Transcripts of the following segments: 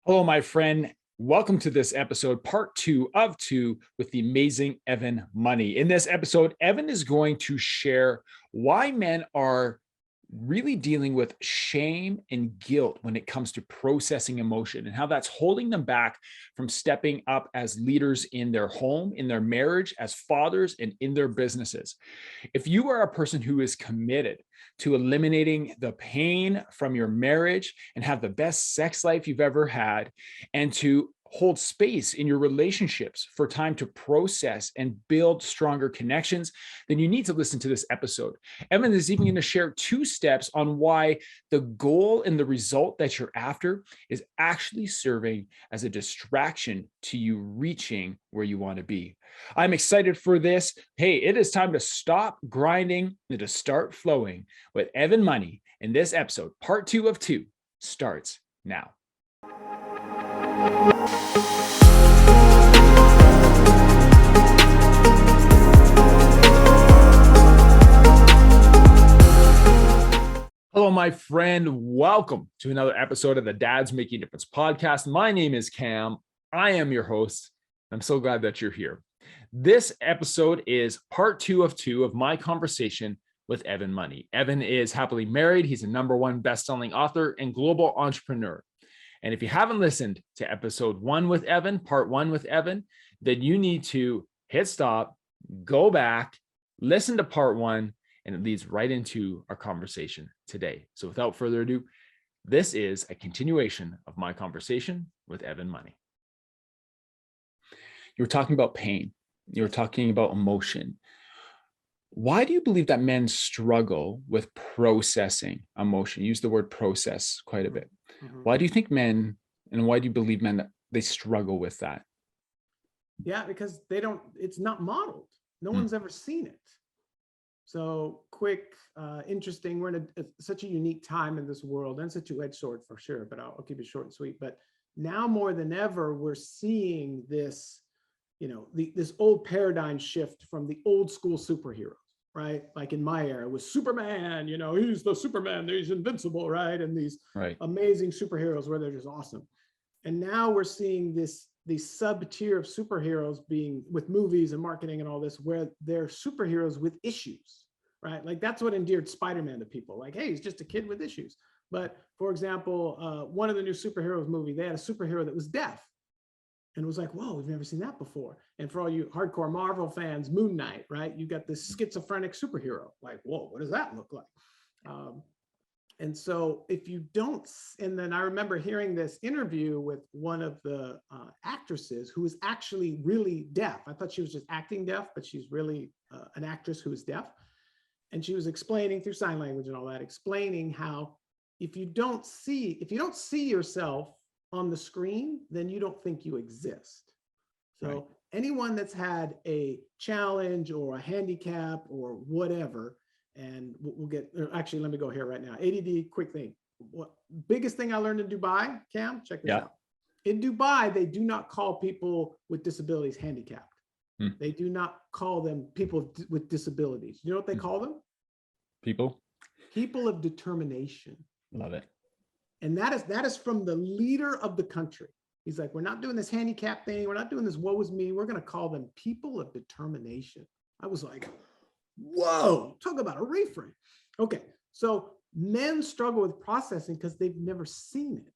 Hello, my friend. Welcome to this episode, part two of two with the amazing Evan Money. In this episode, Evan is going to share why men are really dealing with shame and guilt when it comes to processing emotion and how that's holding them back from stepping up as leaders in their home, in their marriage, as fathers, and in their businesses. If you are a person who is committed to eliminating the pain from your marriage and have the best sex life you've ever had, and to hold space in your relationships for time to process and build stronger connections, then you need to listen to this episode. Evan is even going to share 2 steps on why the goal and the result that you're after is actually serving as a distraction to you reaching where you want to be. I'm excited for this. Hey, it is time to stop grinding and to start flowing with Evan Money. And this episode, part 2 of 2, starts now. Hello, my friend. Welcome to another episode of the Dads Making a Difference podcast. My name is Cam. I am your host. I'm so glad that you're here. This episode is part 2 of 2 of my conversation with Evan Money. Evan is happily married. He's a #1 best-selling author and global entrepreneur. And if you haven't listened to episode 1 with Evan, part 1 with Evan, then you need to hit stop, go back, listen to part 1, and it leads right into our conversation today. So without further ado, this is a continuation of my conversation with Evan Money. You were talking about pain. You were talking about emotion. Why do you believe that men struggle with processing emotion? Use the word process quite a bit. Why do you think men, and why do you believe men that they struggle with that? Yeah, because it's not modeled. No one's ever seen it. So quick, interesting. We're in such a unique time in this world, and it's a two-edged sword for sure, but I'll keep it short and sweet. But now more than ever, we're seeing this, this old paradigm shift from the old school superheroes, right? Like in my era, it was Superman, he's the Superman, he's invincible, right? And these amazing superheroes where they're just awesome. And now we're seeing these sub-tier of superheroes being with movies and marketing and all this, where they're superheroes with issues, right? Like that's what endeared Spider-Man to people. Like, hey, he's just a kid with issues. But for example, one of the new superheroes movie, they had a superhero that was deaf. And it was like, whoa, we've never seen that before. And for all you hardcore Marvel fans, Moon Knight, right? You got this schizophrenic superhero. Like, whoa, what does that look like? And so if you don't, and then I remember hearing this interview with one of the actresses who was actually really deaf. I thought she was just acting deaf, but she's really an actress who is deaf. And she was explaining through sign language and all that, explaining how if you don't see yourself on the screen, then you don't think you exist. So anyone that's had a challenge or a handicap or whatever, and we'll get, actually, let me go here right now. ADD, quick thing. What biggest thing I learned in Dubai, Cam, check this out. In Dubai, they do not call people with disabilities handicapped. They do not call them people with disabilities. You know what they call them? People of determination. Love it. And that is from the leader of the country. He's like, we're not doing this handicap thing. We're not doing this woe is me. We're going to call them people of determination. I was like, whoa, talk about a reframe. Okay, so men struggle with processing because they've never seen it.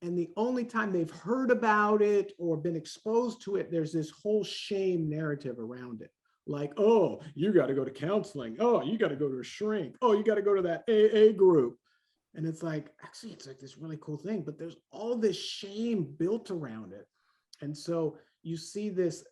And the only time they've heard about it or been exposed to it, there's this whole shame narrative around it. Like, oh, you got to go to counseling. Oh, you got to go to a shrink. Oh, you got to go to that AA group. And it's like, actually, it's like this really cool thing, but there's all this shame built around it. And so you see this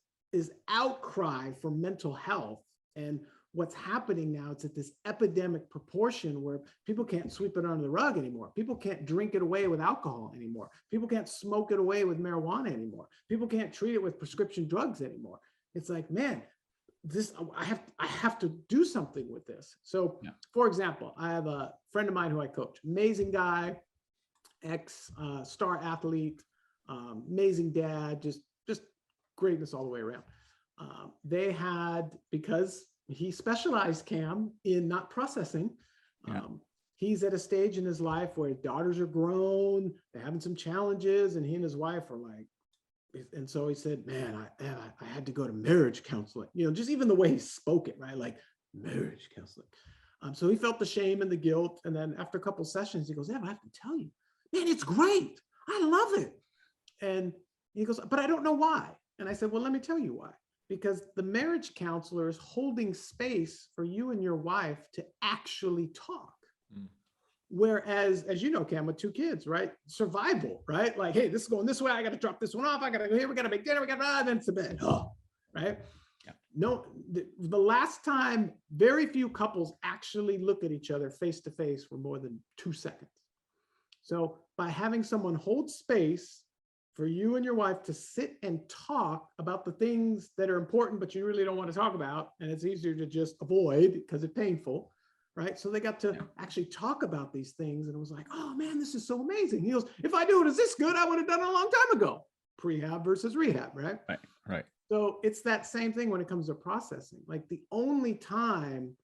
outcry for mental health. And what's happening now, it's at this epidemic proportion where people can't sweep it under the rug anymore. People can't drink it away with alcohol anymore. People can't smoke it away with marijuana anymore. People can't treat it with prescription drugs anymore. It's like, man, I have to do something with this. So for example, I have a friend of mine who I coach, amazing guy, ex-star athlete, amazing dad, just greatness all the way around. They had, because he specialized, Cam, in not processing, he's at a stage in his life where his daughters are grown, they're having some challenges, and he and his wife are like, and so he said, man, I had to go to marriage counseling, just even the way he spoke it, right? Like marriage counseling. So he felt the shame and the guilt. And then after a couple of sessions, he goes, Ev, I have to tell you, man, it's great. I love it. And he goes, but I don't know why. And I said, well, let me tell you why. Because the marriage counselor is holding space for you and your wife to actually talk. Mm. Whereas, as you know, Cam, with 2 kids, right? Survival, right? Like, hey, this is going this way. I got to drop this one off. I got to go here. We got to make dinner. We got to, then it's to bed. Oh, right? Yeah. No, the last time very few couples actually look at each other face to face for more than 2 seconds. So by having someone hold space for you and your wife to sit and talk about the things that are important, but you really don't want to talk about, and it's easier to just avoid because it's painful, right? So they got to actually talk about these things, and it was like, oh man, this is so amazing. He goes, if I do it as this good, I would have done it a long time ago. Prehab versus rehab, right? Right. So it's that same thing when it comes to processing. Like the only time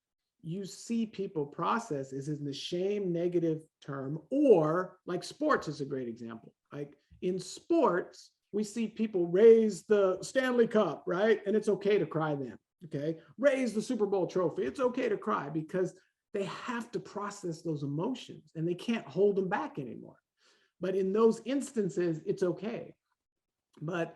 you see people process is in the shame negative term, or like sports is a great example. Like in sports, we see people raise the Stanley Cup, right? And it's okay to cry then, okay? Raise the Super Bowl trophy. It's okay to cry because they have to process those emotions and they can't hold them back anymore. But in those instances, it's okay. But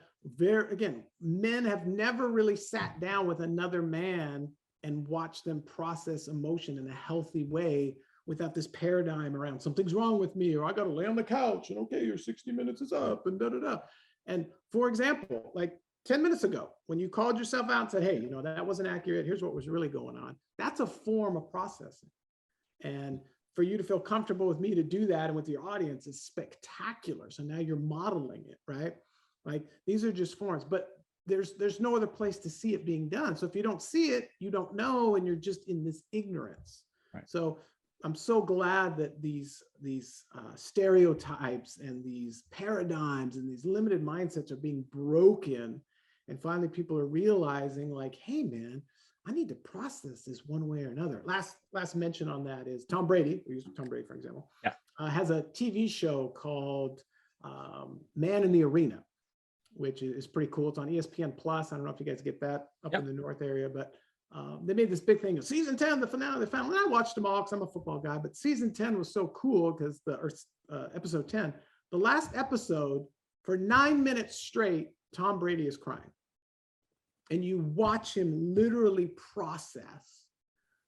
again, men have never really sat down with another man and watched them process emotion in a healthy way without this paradigm around something's wrong with me, or I got to lay on the couch and okay, your 60 minutes is up and da. And for example, like 10 minutes ago, when you called yourself out and said, hey, that wasn't accurate. Here's what was really going on. That's a form of processing. And for you to feel comfortable with me to do that and with your audience is spectacular. So now you're modeling it, right? Like these are just forms, but there's no other place to see it being done. So if you don't see it, you don't know, and you're just in this ignorance. Right. So I'm so glad that these stereotypes and these paradigms and these limited mindsets are being broken. And finally, people are realizing like, hey, man, I need to process this one way or another. Last mention on that is Tom Brady. We use Tom Brady, for example, has a TV show called Man in the Arena, which is pretty cool. It's on ESPN Plus. I don't know if you guys get that up in the North area, but they made this big thing of season 10, the finale, and I watched them all because I'm a football guy, but season 10 was so cool because episode 10, the last episode, for 9 minutes straight, Tom Brady is crying. And you watch him literally process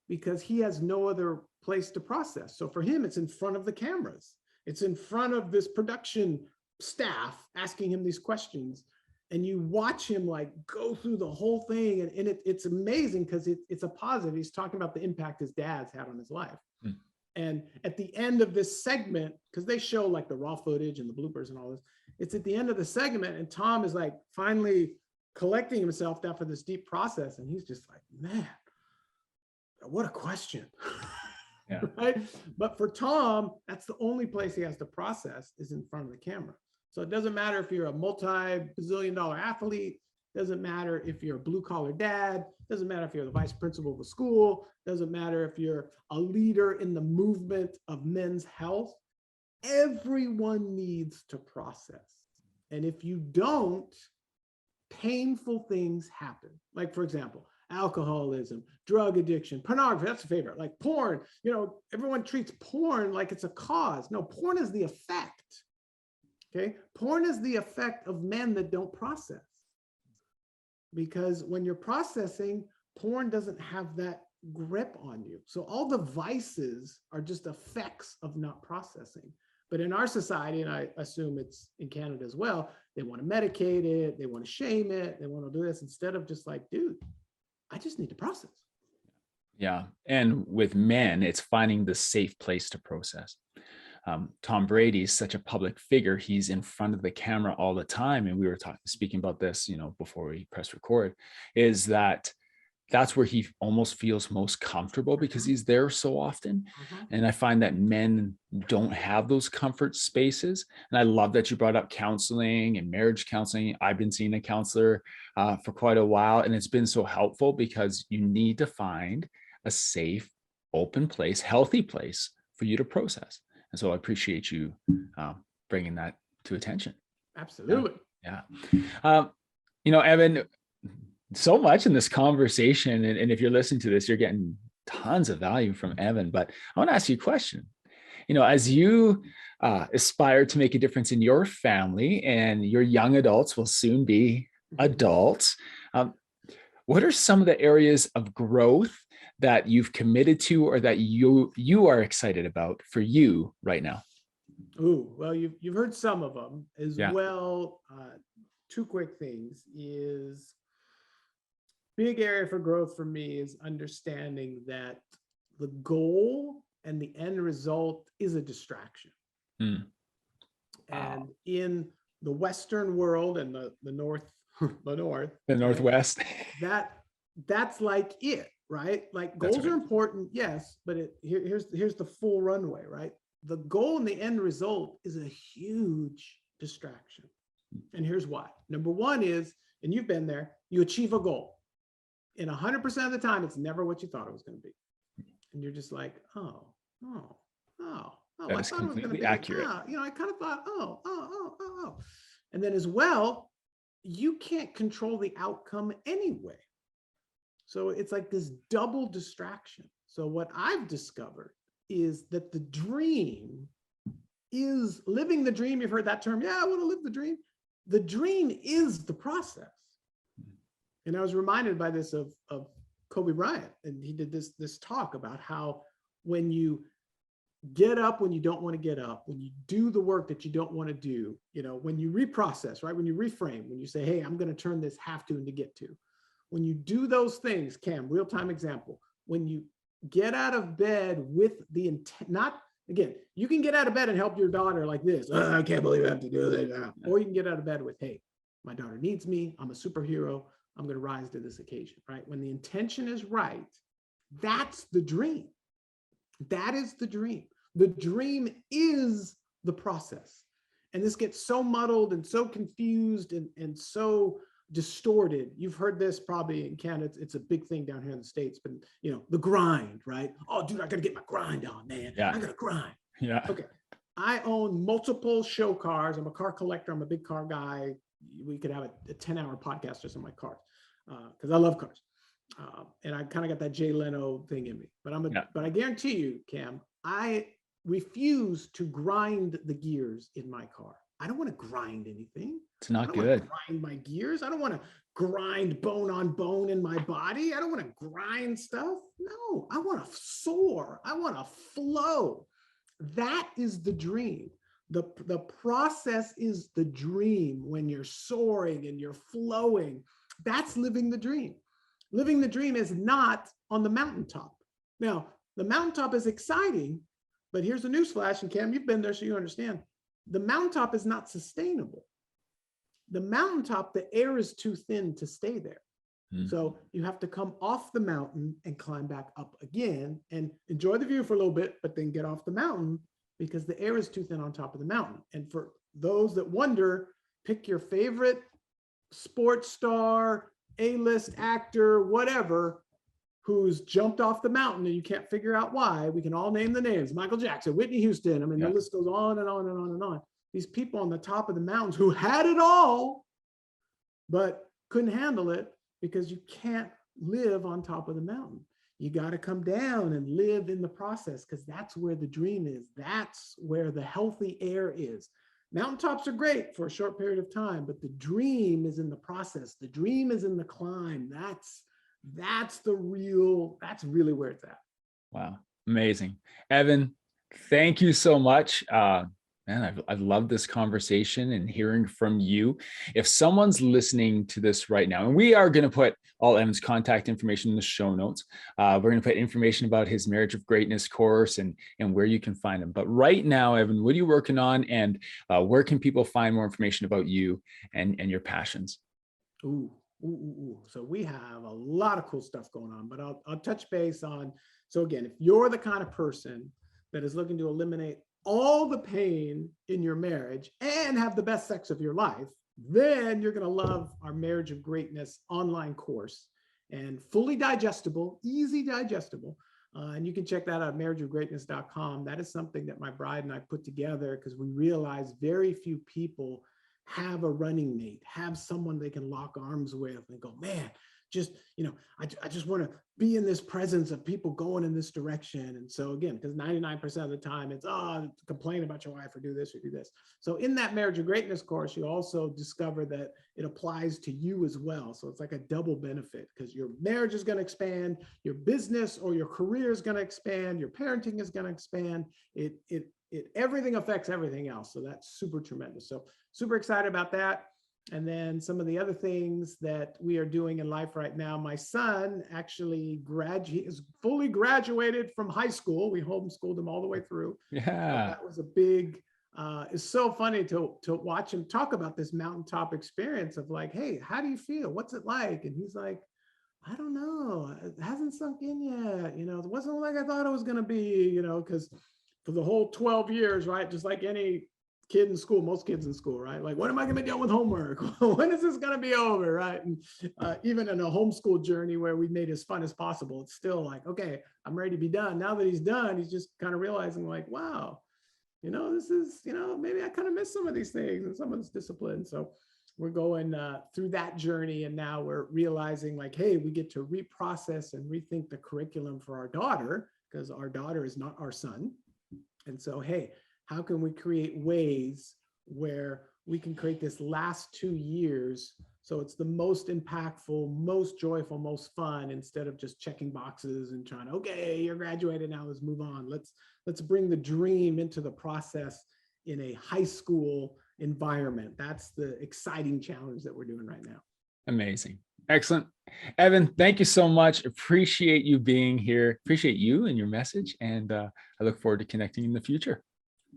because he has no other place to process. So for him, it's in front of the cameras. It's in front of this production staff asking him these questions. And you watch him like go through the whole thing. And it's amazing because it's a positive. He's talking about the impact his dad's had on his life. Mm. And at the end of this segment, because they show like the raw footage and the bloopers and all this, it's at the end of the segment and Tom is like finally collecting himself after this deep process. And he's just like, man, what a question. Yeah. Right. But for Tom, that's the only place he has to process is in front of the camera. So it doesn't matter if you're a multi-bazillion-dollar athlete, doesn't matter if you're a blue-collar dad, doesn't matter if you're the vice principal of a school, doesn't matter if you're a leader in the movement of men's health. Everyone needs to process. And if you don't, painful things happen. Like, for example, alcoholism, drug addiction, pornography, that's a favorite, like porn. Everyone treats porn like it's a cause. No, porn is the effect. Okay, porn is the effect of men that don't process. Because when you're processing, porn doesn't have that grip on you. So all the vices are just effects of not processing. But in our society, and I assume it's in Canada as well, they want to medicate it, they want to shame it, they want to do this instead of just like, dude, I just need to process. Yeah. And with men, it's finding the safe place to process. Tom Brady is such a public figure. He's in front of the camera all the time. And we were speaking about this, before we press record, is that's where he almost feels most comfortable because he's there so often. And I find that men don't have those comfort spaces. And I love that you brought up counseling and marriage counseling. I've been seeing a counselor for quite a while, and it's been so helpful because you need to find a safe, open place, healthy place for you to process. And so I appreciate you bringing that to attention. Absolutely. Yeah. Evan, so much in this conversation, and if you're listening to this, you're getting tons of value from Evan, but I want to ask you a question. As you aspire to make a difference in your family, and your young adults will soon be adults, what are some of the areas of growth that you've committed to, or that you are excited about for you right now? Ooh, well, you've heard some of them as Yeah. well. Two quick things is big area for growth for me is understanding that the goal and the end result is a distraction. Mm. And in the Western world and the North, the North, The Northwest. Right, that's like it, right? Like goals are important, yes, but here's the full runway, right? The goal and the end result is a huge distraction. And here's why. Number one is, and you've been there, you achieve a goal. And 100% of the time, it's never what you thought it was going to be. And you're just like, oh, That I is thought it was going to completely be, accurate. I kind of thought, oh. And then as well, you can't control the outcome anyway. So it's like this double distraction. So what I've discovered is that the dream is living the dream. You've heard that term. Yeah, I want to live the dream. The dream is the process. And I was reminded by this of Kobe Bryant, and he did this talk about how when you get up when you don't want to get up, when you do the work that you don't want to do, when you reprocess, right? When you reframe, when you say, hey, I'm going to turn this have to into get to. When you do those things, Cam, real-time example, when you get out of bed with the intent, not, again, you can get out of bed and help your daughter like this. Oh, I can't believe I have to do this. Or you can get out of bed with, hey, my daughter needs me. I'm a superhero. I'm going to rise to this occasion, right? When the intention is right, that's the dream. That is the dream. The dream is the process. And this gets so muddled and so confused and so distorted. You've heard this probably in Canada. It's a big thing down here in the States, but the grind, right? Oh, dude, I got to get my grind on, man. Yeah. I got to grind. Yeah. Okay. I own multiple show cars. I'm a car collector. I'm a big car guy. We could have a 10-hour podcast just on my cars because I love cars. And I kind of got that Jay Leno thing in me. But I guarantee you, Cam, I refuse to grind the gears in my car. I don't want to grind anything. It's not I don't good. want to grind my gears. I don't want to grind bone on bone in my body. I don't want to grind stuff. No, I want to soar. I want to flow. That is the dream. The process is the dream. When you're soaring and you're flowing, that's living the dream. Living the dream is not on the mountaintop. Now, the mountaintop is exciting, but here's a newsflash, and Cam, you've been there, so you understand. The mountaintop is not sustainable. The mountaintop, the air is too thin to stay there. So you have to come off the mountain and climb back up again and enjoy the view for a little bit, but then get off the mountain because the air is too thin on top of the mountain. And for those that wonder, pick your favorite sports star, A-list actor, whatever, who's jumped off the mountain and you can't figure out why. We can all name the names: Michael Jackson, Whitney Houston. I mean, the list goes on and on and on and on. These people on the top of the mountains who had it all, but couldn't handle it because you can't live on top of the mountain. You got to come down and live in the process because that's where the dream is. That's where the healthy air is. Mountaintops are great for a short period of time, but the dream is in the process. The dream is in the climb. That's really where it's at. Wow. Amazing. Evan, thank you so much. Man, I've loved this conversation and hearing from you. If someone's listening to this right now, and we are going to put all Evan's contact information in the show notes, we're going to put information about his Marriage of Greatness course and where you can find him. But right now, Evan, what are you working on, and where can people find more information about you and your passions? So we have a lot of cool stuff going on, but I'll touch base on. So again, if you're the kind of person that is looking to eliminate all the pain in your marriage and have the best sex of your life, then you're going to love our Marriage of Greatness online course. And fully digestible, easy digestible. And you can check that out at marriageofgreatness.com. That is something that my bride and I put together because we realized very few people have a running mate, have someone they can lock arms with and go, man, just, I just want to be in this presence of people going in this direction. And so again, because 99% of the time it's, complain about your wife or do this or do this. So in that Marriage of Greatness course, you also discover that it applies to you as well. So it's like a double benefit because your marriage is going to expand, your business or your career is going to expand, your parenting is going to expand. Everything affects everything else. So that's super tremendous. So super excited about that. And then some of the other things that we are doing in life right now, my son actually is fully graduated from high school. We homeschooled him all the way through. Yeah. So that was a big, it's so funny to watch him talk about this mountaintop experience of like, hey, how do you feel? What's it like? And he's like, I don't know. It hasn't sunk in yet. It wasn't like I thought it was going to be, because for the whole 12 years, right? Just like any kid in school, most kids in school, right? Like, when am I going to be done with homework? When is this going to be over, right? And even in a homeschool journey where we made it as fun as possible, it's still like, okay, I'm ready to be done. Now that he's done, he's just kind of realizing like, wow, this is, maybe I kind of miss some of these things and some of this discipline. So we're going through that journey. And now we're realizing like, hey, we get to reprocess and rethink the curriculum for our daughter because our daughter is not our son. And so, hey, how can we create ways where we can create this last 2 years so it's the most impactful, most joyful, most fun, instead of just checking boxes and trying, okay, you're graduated, now let's move on. Let's bring the dream into the process in a high school environment. That's the exciting challenge that we're doing right now. Amazing. Excellent. Evan, thank you so much. Appreciate you being here. Appreciate you and your message. And I look forward to connecting in the future.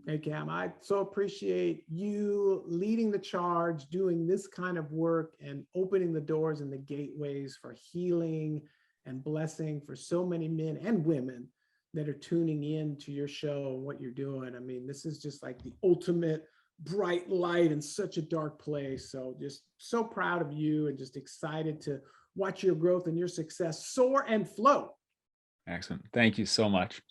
Hey, Cam, I so appreciate you leading the charge, doing this kind of work and opening the doors and the gateways for healing and blessing for so many men and women that are tuning in to your show and what you're doing. I mean, this is just like the ultimate bright light in such a dark place. So just so proud of you and just excited to watch your growth and your success soar and flow. Excellent. Thank you so much.